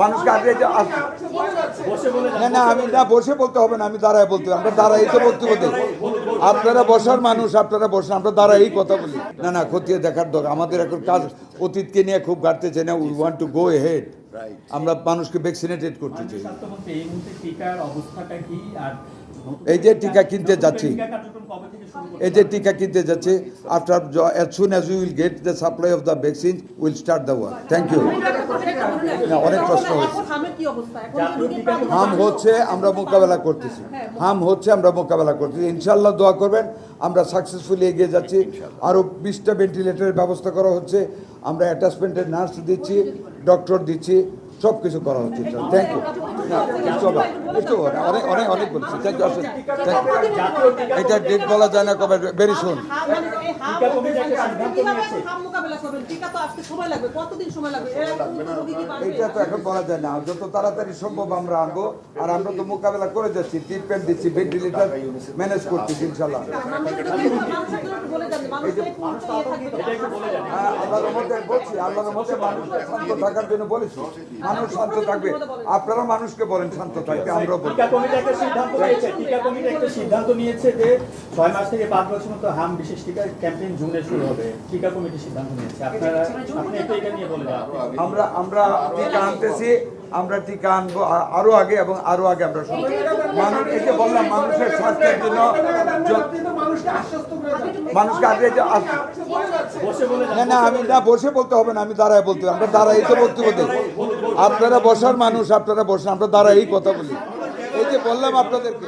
মানুষকে আগে না না আমি না বসে বলতে হবে না, আমি দাঁড়ায় বলতে হবে। আমরা দাঁড়াই তো বক্তব্য দিই। আপনারা বসার মানুষ, আপনারা বসেন, আমরা দাঁড়াই কথা বলি। না না খতিয়ে দেখার দরকার আমাদের এখন কাজ। অতীতকে নিয়ে খুব ঘাটতে চাই না, we want to go head. আমরা মানুষকে ভ্যাকসিনেটেড করতে চাই। এই যে টিকা কিনতে যাচ্ছি, এই যে টিকা কিনতে যাচ্ছি, after as soon as we will get the supply of the vaccine we'll start the work. Thank you. না অনেক প্রশ্ন হয়েছে। হাম হচ্ছে আমরা মোকাবেলা করতেছি, হাম হচ্ছে আমরা মোকাবেলা করতেছি। ইনশাল্লাহ দোয়া করবেন, আমরা সাকসেসফুলি এগিয়ে যাচ্ছি। আরও 20টা ভেন্টিলেটরের ব্যবস্থা করা হচ্ছে, আমরা অ্যাটাচমেন্টের নার্স দিচ্ছি, ডক্টর দিচ্ছি, সব কিছু করা হচ্ছে। Thank you. অনেক অনেক অনেক বলছি। Thank you. আসেন, এটা ডেট বলা যায় না কবে, ভেরি সুন। এইটা তো এখন বলা যায় না, যত তাড়াতাড়ি সম্ভব আমরা আনবো। আর আমরা তো মোকাবেলা করে যাচ্ছি, ট্রিটমেন্ট দিচ্ছি, ভেন্টিলেটর ম্যানেজ করতেছি ইনশাল্লাহ। আল্লাহর মধ্যে বলছি, আল্লাহর মধ্যে মানুষকে শান্ত থাকার জন্য বলেছি, মানুষ শান্ত থাকবে। আপনারা মানুষকে বলেন শান্ত থাকবে, আমরা বলি। টিকা কমিটি একটা সিদ্ধান্ত নিয়েছে যে 6 মাস থেকে 5 বছর মতো হাম বিশেষ টিকা ক্যাম্পেইন জুনে শুরু হবে। টিকা কমিটি সিদ্ধান্ত নিয়েছে, আপনি একটু এটা নিয়ে বলে দাও। আমরা টিকা আনতেছি, আমরা টিকা আনবো আরো আগে এবং আরো আগে। আমরা সবাই মানুষ, এই যে বললাম মানুষের স্বাস্থ্যের জন্য মানুষকে আগে না না আমি না বসে বলতে হবে না, আমি দাঁড়ায় বলতে হবে। আমরা দাঁড়াই তো বক্তব্য দিই। আপনারা বসার মানুষ, আপনারা বসেন, আমরা দাঁড়াই কথা বলি। এই যে বললাম আপনাদেরকে।